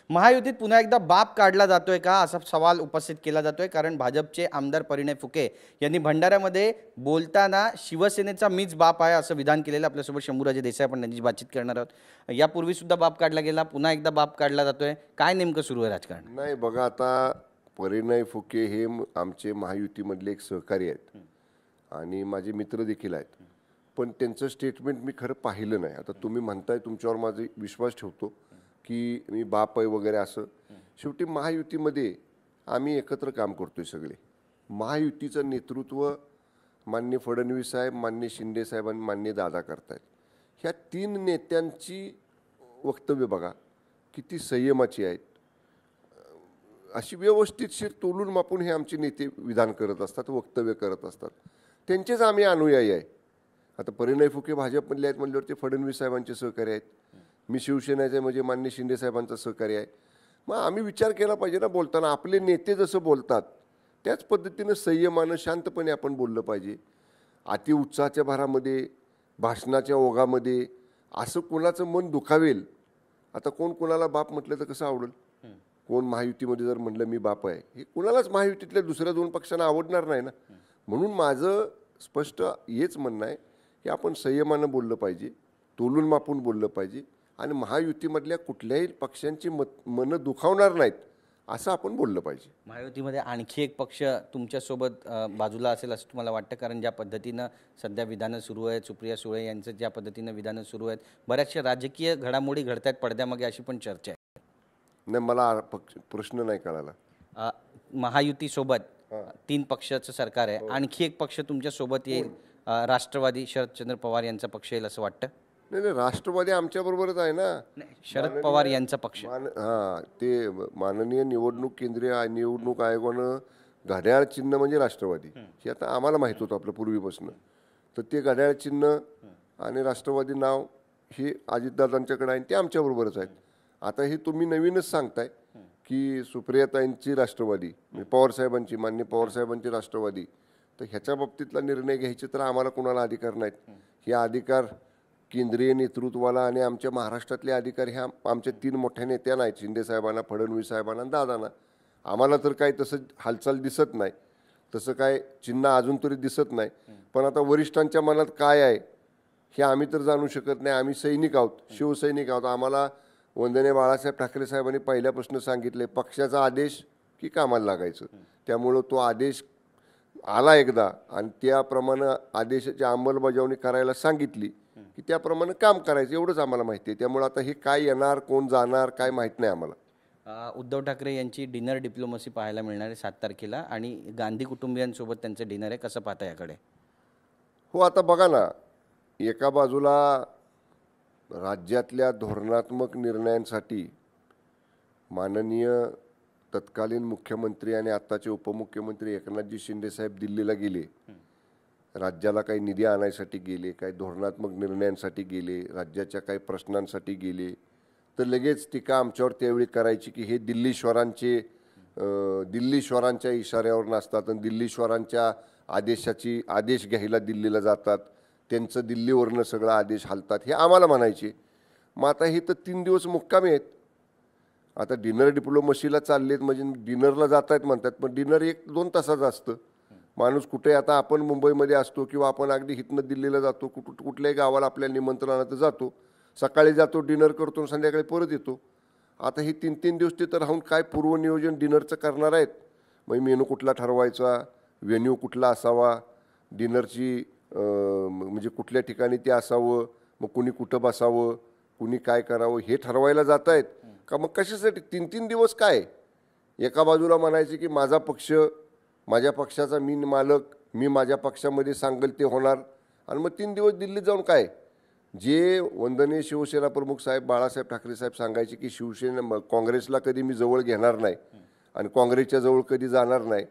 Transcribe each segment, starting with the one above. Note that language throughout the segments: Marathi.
महायुतीत पुन्हा एकदा बाप काढला जातोय का असा सवाल उपस्थित केला जातोय, कारण भाजपचे आमदार परिणय फुके यांनी भंडाऱ्यामध्ये बोलताना शिवसेनेचा मीच बाप आहे असं विधान केलेलं. आपल्यासोबत शंभूराजे देसाई आपण त्यांची बातचीत करणार आहोत. यापूर्वी सुद्धा बाप काढला गेला, पुन्हा एकदा बाप काढला जातोय, काय नेमकं सुरू आहे राजकारण? नाही बघा, आता परिणय फुके हे आमचे महायुतीमधले एक सहकारी आहेत आणि माझे मित्र देखील आहेत, पण त्यांचं स्टेटमेंट मी खरं पाहिलं नाही. आता तुम्ही म्हणताय, तुमच्यावर माझा विश्वास ठेवतो की मी बाप आहे वगैरे असं. शेवटी महायुतीमध्ये आम्ही एकत्र काम करतोय सगळे. महायुतीचं नेतृत्व माननीय फडणवीस साहेब, माननीय शिंदे साहेब आणि माननीय दादा करतायत. ह्या तीन नेत्यांची वक्तव्य बघा किती संयमाची आहेत. अशी व्यवस्थितशीर तोलून मापून हे आमचे नेते विधान करत असतात, वक्तव्य करत असतात. त्यांचेच आम्ही अनुयायी आहे. आता परिणय फुके भाजपमधले आहेत म्हणल्यावर ते फडणवीस साहेबांचे सहकारी आहेत. मी शिवसेनेचे म्हणजे माननीय शिंदे साहेबांचा सहकारी आहे. मग आम्ही विचार केला पाहिजे ना, बोलताना आपले नेते जसं बोलतात त्याच पद्धतीनं संयमानं शांतपणे आपण बोललं पाहिजे. अतिउत्साहाच्या भरामध्ये, भाषणाच्या ओघामध्ये असं कोणाचं मन दुखावेल. आता कोण कोणाला बाप म्हटलं तर कसं आवडेल? कोण महायुतीमध्ये जर म्हटलं मी बाप आहे, हे कुणालाच महायुतीतल्या दुसऱ्या दोन पक्षांना आवडणार नाही ना. म्हणून माझं स्पष्ट हेच म्हणणं आहे की आपण संयमानं बोललं पाहिजे, तोलून मापून बोललं पाहिजे आणि महायुतीमधल्या कुठल्याही पक्षांची मनं दुखावणार नाहीत असं आपण बोललं पाहिजे. महायुतीमध्ये आणखी एक पक्ष तुमच्यासोबत बाजूला असेल असं तुम्हाला वाटतं? कारण ज्या पद्धतीनं सध्या विधानं सुरू आहेत, सुप्रिया सुळे यांचं ज्या पद्धतीनं विधानं सुरू आहेत, बऱ्याचशा राजकीय घडामोडी घडत आहेत पडद्यामागे अशी पण चर्चा आहे. नाही, मला प्रश्न नाही कळाला. महायुतीसोबत 3 पक्षाचं सरकार आहे, आणखी एक पक्ष तुमच्या सोबत येईल, राष्ट्रवादी शरदचंद्र पवार यांचा पक्ष येईल असं वाटतं? नाही नाही, राष्ट्रवादी आमच्याबरोबरच आहे ना. शरद पवार यांचा पक्ष. हां, ते माननीय केंद्रीय निवडणूक आयोगानं घड्याळ चिन्ह म्हणजे राष्ट्रवादी हे आता आम्हाला माहीत होतं आपलं पूर्वीपासून. तर ते घड्याळ चिन्ह आणि राष्ट्रवादी नाव हे अजितदादांच्याकडे आहे, ते आमच्याबरोबरच आहेत. आता हे तुम्ही नवीनच सांगताय की सुप्रियाताईंची राष्ट्रवादी, पवारसाहेबांची, माननीय पवारसाहेबांची राष्ट्रवादी. तर ह्याच्या बाबतीतला निर्णय घ्यायचे तर आम्हाला कोणाला अधिकार नाहीत. हे अधिकार केंद्रीय नेतृत्वाला आणि आमच्या महाराष्ट्रातले अधिकार ह्या आमच्या 3 मोठ्या नेत्यांना आहेत, शिंदे साहेबांना, फडणवीस साहेबांना आणि दादांना. आम्हाला तर काही तसं हालचाल दिसत नाही, तसं काय चिन्ह अजून तरी दिसत नाही. पण आता वरिष्ठांच्या मनात काय आहे हे आम्ही तर जाणू शकत नाही. आम्ही सैनिक आहोत, शिवसैनिक आहोत. आम्हाला वंदनीय बाळासाहेब ठाकरे साहेबांनी पहिल्यापासून सांगितले पक्षाचा आदेश की कामाला लागायचं. त्यामुळं तो आदेश आला एकदा आणि त्याप्रमाणे आदेशाची अंमलबजावणी करायला सांगितली की त्याप्रमाणे काम करायचं, एवढंच आम्हाला माहिती आहे. त्यामुळे आता हे काय येणार, कोण जाणार, काय माहीत नाही आम्हाला. उद्धव ठाकरे यांची डिनर डिप्लोमसी पाहायला मिळणार आहे 7 तारखेला आणि गांधी कुटुंबियांसोबत त्यांचं डिनर आहे. कसं पाहता याकडे? हो, आता बघा ना, एका बाजूला राज्यातल्या धोरणात्मक निर्णयांसाठी माननीय तत्कालीन मुख्यमंत्री आणि आत्ताचे उपमुख्यमंत्री एकनाथजी शिंदे साहेब दिल्लीला गेले. राज्याला काही निधी आणायसाठी गेले, काही धोरणात्मक निर्णयांसाठी गेले, राज्याच्या काही प्रश्नांसाठी गेले. तर लगेच टीका आमच्यावर त्यावेळी करायची की हे दिल्लीश्वरांच्या इशाऱ्यावर नसतात आणि दिल्लीश्वरांच्या आदेश घ्यायला दिल्लीला जातात, त्यांचं दिल्लीवरनं सगळं आदेश हालतात, हे आम्हाला म्हणायचे. मग आता हे तर 3 दिवस मुक्कामी आहेत. आता डिनर डिप्लोमसीला चाललेत म्हणजे डिनरला जात आहेत म्हणतात, पण डिनर 1-2 तासाचं असतं. माणूस कुठे, आता आपण मुंबईमध्ये असतो किंवा आपण अगदी इथनं दिल्लीला जातो, कुठल्याही गावाला आपल्या निमंत्रणात जातो, सकाळी जातो, डिनर करतो, संध्याकाळी परत येतो. आता हे 3-3 दिवस तिथं राहून काय पूर्वनियोजन डिनरचं करणार आहेत? मग मेनू कुठला ठरवायचा, व्हेन्यू कुठला असावा, डिनरची म्हणजे कुठल्या ठिकाणी ते असावं, मग कुणी कुठं बसावं, कुणी काय करावं हे ठरवायला जात आहेत का? मग कशासाठी 3-3 दिवस काय? एका बाजूला म्हणायचे की माझा पक्ष, माझ्या पक्षाचा मी मालक, मी माझ्या पक्षामध्ये सांगेल ते होणार, आणि मग 3 दिवस दिल्लीत जाऊन काय? जे वंदनीय शिवसेना प्रमुख साहेब बाळासाहेब ठाकरे साहेब सांगायचे की काँग्रेसला कधी मी जवळ घेणार नाही आणि काँग्रेसच्या जवळ कधी जाणार नाही,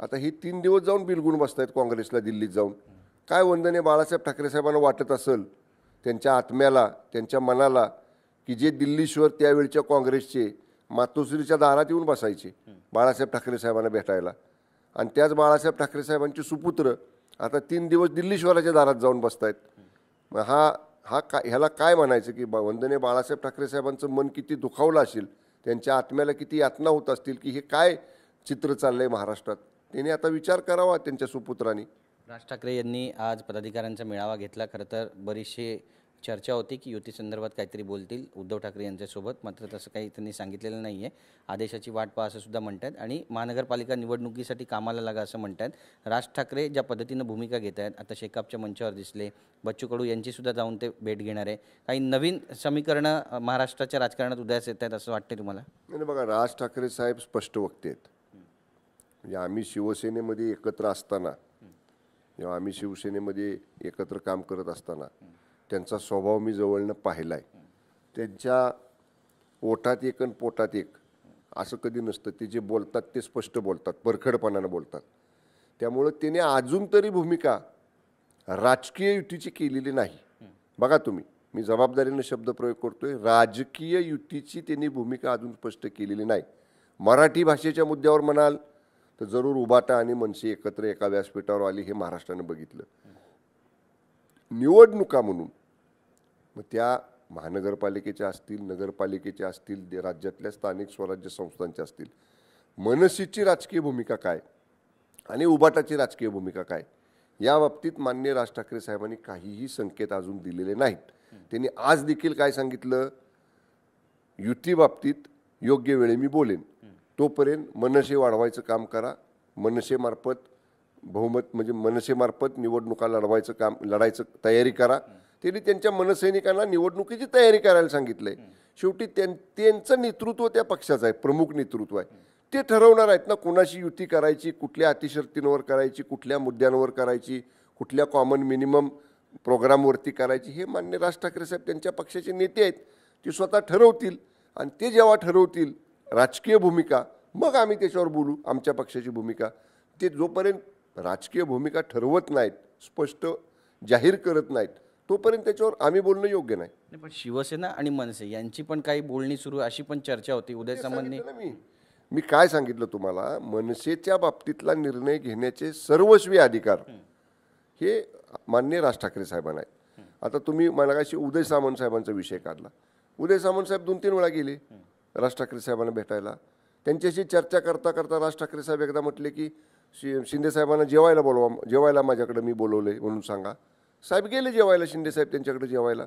आता ही 3 दिवस जाऊन बिलगुन बसत आहेत काँग्रेसला दिल्लीत जाऊन. काय वंदनीय बाळासाहेब ठाकरे साहेबांना वाटत असेल त्यांच्या आत्म्याला, त्यांच्या मनाला, की जे दिल्लीश्वर त्यावेळच्या काँग्रेसचे मातोश्रीच्या दारात येऊन बसायचे बाळासाहेब ठाकरे साहेबांना भेटायला, आणि त्याच बाळासाहेब ठाकरे साहेबांचे सुपुत्र आता 3 दिवस दिल्लीश्वराच्या दारात जाऊन बसत आहेत. मग ह्याला काय म्हणायचं की वंदनीय बाळासाहेब ठाकरे साहेबांचं मन किती दुखावलं असेल त्यांच्या आत्म्याला किती यातना होत असतील की हे काय चित्र चाललंय महाराष्ट्रात. त्यांनी आता विचार करावा त्यांच्या सुपुत्रांनी. राज ठाकरे यांनी आज पदाधिकाऱ्यांचा मेळावा घेतला. खरं तर बरीचशी चर्चा होती की युती संदर्भात काहीतरी बोलतील उद्धव ठाकरे यांच्यासोबत, मात्र तसं काही त्यांनी सांगितलेलं नाही आहे. आदेशाची वाट पहा असं सुद्धा म्हणतात आणि महानगरपालिका निवडणुकीसाठी कामाला लागा असं म्हणतात. राज ठाकरे ज्या पद्धतीनं भूमिका घेत आहेत, आता शेकापच्या मंचावर दिसले, बच्चू कडू यांची सुद्धा जाऊन ते भेट घेणार आहे. काही नवीन समीकरणं महाराष्ट्राच्या राजकारणात उदयास येत आहेत असं वाटते तुम्हाला? नाही बघा, राज ठाकरे साहेब स्पष्ट वक्ते आहेत. म्हणजे आम्ही शिवसेनेमध्ये एकत्र असताना, जेव्हा आम्ही शिवसेनेमध्ये एकत्र काम करत असताना त्यांचा स्वभाव मी जवळनं पाहिला आहे. त्यांच्या ओठात एक आणि पोटात एक असं कधी नसतं. ते जे बोलतात ते स्पष्ट बोलतात, परखडपणानं बोलतात. त्यामुळं त्याने अजून तरी भूमिका राजकीय युतीची केलेली नाही. बघा तुम्ही, मी जबाबदारीनं शब्दप्रयोग करतोय, राजकीय युतीची त्यांनी भूमिका अजून स्पष्ट केलेली नाही. मराठी भाषेच्या मुद्द्यावर म्हणाल तर जरूर उबाटा आणि मनसे एकत्र एका व्यासपीठावर आली, हे महाराष्ट्रानं बघितलं. निवडणुका म्हणून मग त्या महानगरपालिकेच्या असतील, नगरपालिकेच्या असतील, राज्यातल्या स्थानिक स्वराज्य संस्थांच्या असतील, मनसेची राजकीय भूमिका काय आणि उबाटाची राजकीय भूमिका काय, या बाबतीत माननीय राज ठाकरे साहेबांनी काहीही संकेत अजून दिलेले नाहीत. त्यांनी आज देखील काय सांगितलं, युती बाबतीत योग्य वेळी मी बोलेन, तोपर्यंत मनसे वाढवायचं काम करा, मनसेमार्फत बहुमत म्हणजे मनसेमार्फत निवडणुका लढायचं तयारी करा. त्यांनी त्यांच्या मनसैनिकांना निवडणुकीची तयारी करायला सांगितलंय. शेवटी त्यांचं नेतृत्व त्या पक्षाचं आहे, प्रमुख नेतृत्व आहे. ते ठरवणार आहेत ना कुणाशी युती करायची, कुठल्या अटीशर्तींवर करायची, कुठल्या मुद्द्यांवर करायची, कुठल्या कॉमन मिनिमम प्रोग्रामवरती करायची. हे मान्य राज ठाकरे साहेब त्यांच्या पक्षाचे नेते आहेत, ते स्वतः ठरवतील. आणि ते जेव्हा ठरवतील राजकीय भूमिका, मग आम्ही त्याच्यावर बोलू आमच्या पक्षाची भूमिका. ते जोपर्यंत राजकीय भूमिका ठरवत नाहीत, स्पष्ट जाहीर करत नाहीत, तोपर्यंत त्याच्यावर आम्ही बोलणं योग्य नाही. पण शिवसेना आणि मनसे यांची पण काही बोलणी सुरू, अशी पण चर्चा होती. उदय सामंतनी मी काय सांगितलं तुम्हाला, मनसेच्या बाबतीतला निर्णय घेण्याचे सर्वस्वी अधिकार हे माननीय राज ठाकरे साहेबांना आहेत. आता तुम्ही मला कशी उदय सामंत साहेबांचा विषय काढला. उदय सामंत साहेब 2-3 वेळा गेले राज ठाकरे साहेबांना भेटायला. त्यांच्याशी चर्चा करता करता राज ठाकरे साहेब एकदा म्हटले की शिंदे साहेबांना जेवायला बोलवा, जेवायला माझ्याकडे मी बोलवले म्हणून सांगा. साहेब गेले जेवायला, शिंदे साहेब त्यांच्याकडे जेवायला.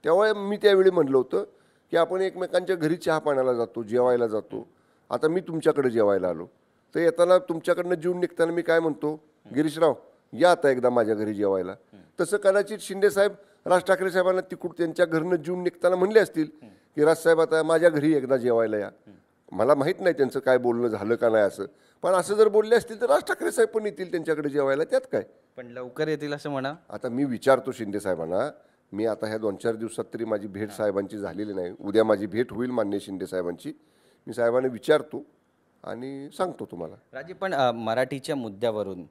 तेव्हा मी त्यावेळी म्हणलं होतं की आपण एकमेकांच्या घरी चहा पाण्याला जातो, जेवायला जातो. आता मी तुमच्याकडे जेवायला आलो, तर येताना तुमच्याकडनं जेवून निघताना मी काय म्हणतो, गिरीशराव या आता एकदा माझ्या घरी जेवायला. तसं कदाचित शिंदे साहेब राज ठाकरे साहेबांना तिकडून त्यांच्या घरनं जेवून निघताना म्हणले असतील की राजसाहेब आता माझ्या घरी एकदा जेवायला या. मला माहीत नाही त्यांचं काय बोलणं झालं का नाही असं, पण असं जर बोलले असतील तर राज ठाकरे साहेब पण येतील त्यांच्याकडे जेवायला, त्यात काय. पण लवकर येतील असं म्हणा. आता मी विचारतो शिंदे साहेबांना, मी आता ह्या 2-4 दिवसात तरी माझी भेट साहेबांची झालेली नाही. उद्या माझी भेट होईल मान्य शिंदे साहेबांची. मी साहेबांना विचारतो आणि सांगतो तुम्हाला. राजे, पण मराठीच्या मुद्द्यावरून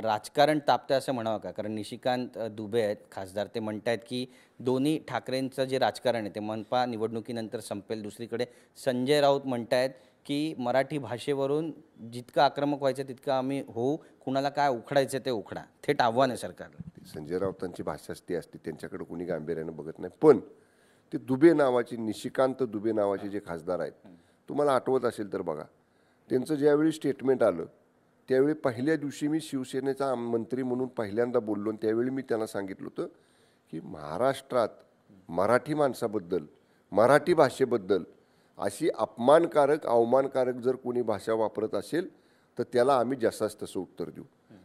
राजकारण तापतं असं म्हणावं का? कारण निशिकांत दुबे आहेत खासदार, ते म्हणत आहेत की दोन्ही ठाकरेंचं जे राजकारण आहे ते मनपा निवडणुकीनंतर संपेल. दुसरीकडे संजय राऊत म्हणत आहेत की मराठी भाषेवरून जितकं आक्रमक व्हायचं तितकं आम्ही होऊ, कुणाला काय उखडायचं ते उखडा. थेट आव्हान आहे सरकारला. संजय राऊतांची भाषाच ती असते, त्यांच्याकडे कोणी गांभीर्यानं बघत नाही. पण ते दुबे नावाचे, निशिकांत दुबे नावाचे जे खासदार आहेत, तुम्हाला आठवत असेल तर बघा, त्यांचं ज्यावेळी स्टेटमेंट आलं त्यावेळी पहिल्या दिवशी मी शिवसेनेचा मंत्री म्हणून पहिल्यांदा बोललो. त्यावेळी मी त्यांना सांगितलं होतं की महाराष्ट्रात मराठी माणसाबद्दल, मराठी भाषेबद्दल अशी अपमानकारक, अवमानकारक जर कोणी भाषा वापरत असेल तर त्याला आम्ही जसाच तसं उत्तर देऊ.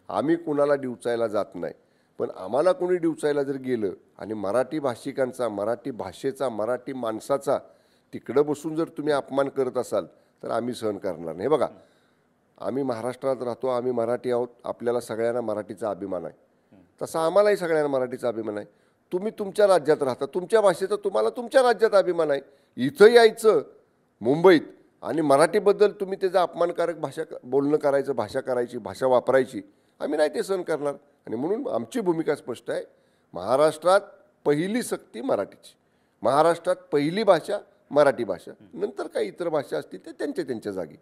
आम्ही कुणाला डिवचायला जात नाही, पण आम्हाला कोणी डिवचायला जर गेलं आणि मराठी भाषिकांचा, मराठी भाषेचा, मराठी माणसाचा तिकडं बसून जर तुम्ही अपमान करत असाल तर आम्ही सहन करणार नाही. बघा, आम्ही महाराष्ट्रात राहतो, आम्ही मराठी आहोत, आपल्याला सगळ्यांना मराठीचा अभिमान आहे. तसा आम्हालाही सगळ्यांना मराठीचा अभिमान आहे. तुम्ही तुमच्या राज्यात राहता, तुमच्या भाषेचा तुम्हाला तुमच्या राज्यात अभिमान आहे. इथं यायचं मुंबईत आणि मराठीबद्दल तुम्ही त्याचा अपमानकारक बोलणं करायचं, भाषा करायची, भाषा वापरायची, आम्ही नाही ते सहन करणार. आणि म्हणून आमची भूमिका स्पष्ट आहे. महाराष्ट्रात पहिली सक्ती मराठीची, महाराष्ट्रात पहिली भाषा मराठी भाषा, नंतर काही इतर भाषा असतील ते त्यांच्या जागी.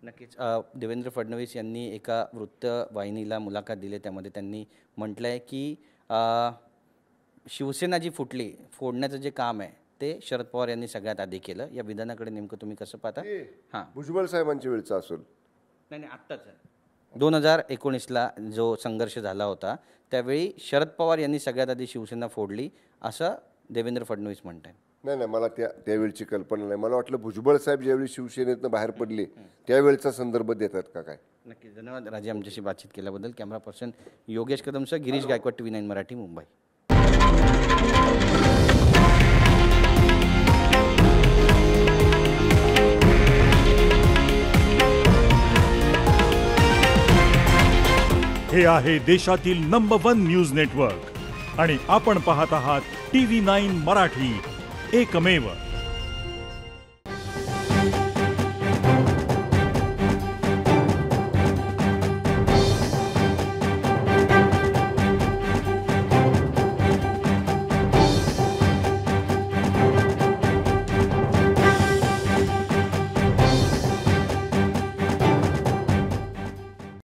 नक्कीच. देवेंद्र फडणवीस यांनी एका वृत्तवाहिनीला मुलाखत दिली, त्यामध्ये त्यांनी म्हटलं आहे की शिवसेना जी फुटली, फोडण्याचं जे काम आहे ते शरद पवार यांनी सगळ्यात आधी केलं. या विधानाकडे नेमकं तुम्ही कसं पाहता? हां, भुजबळ साहेबांच्या वेळचं असेल. नाही आत्ताच 2019ला जो संघर्ष झाला होता त्यावेळी शरद पवार यांनी सगळ्यात आधी शिवसेना फोडली असं देवेंद्र फडणवीस म्हणतात. नाही मला त्यावेळची कल्पना नाही. मला वाटलं भुजबळ साहेब ज्यावेळी शिवसेनेतनं बाहेर पडले त्यावेळचा संदर्भ देतात का काय? नक्की. धन्यवाद राजे आमच्याशी बातचीत केल्याबद्दल. कॅमेरा पर्सन योगेश कदमसह गिरीश गायकवाड, TV9 मराठी, मुंबई. हे आहे देशातील नंबर 1 न्यूज नेटवर्क आणि आपण पाहत आहात TV9 मराठी, एकमेव.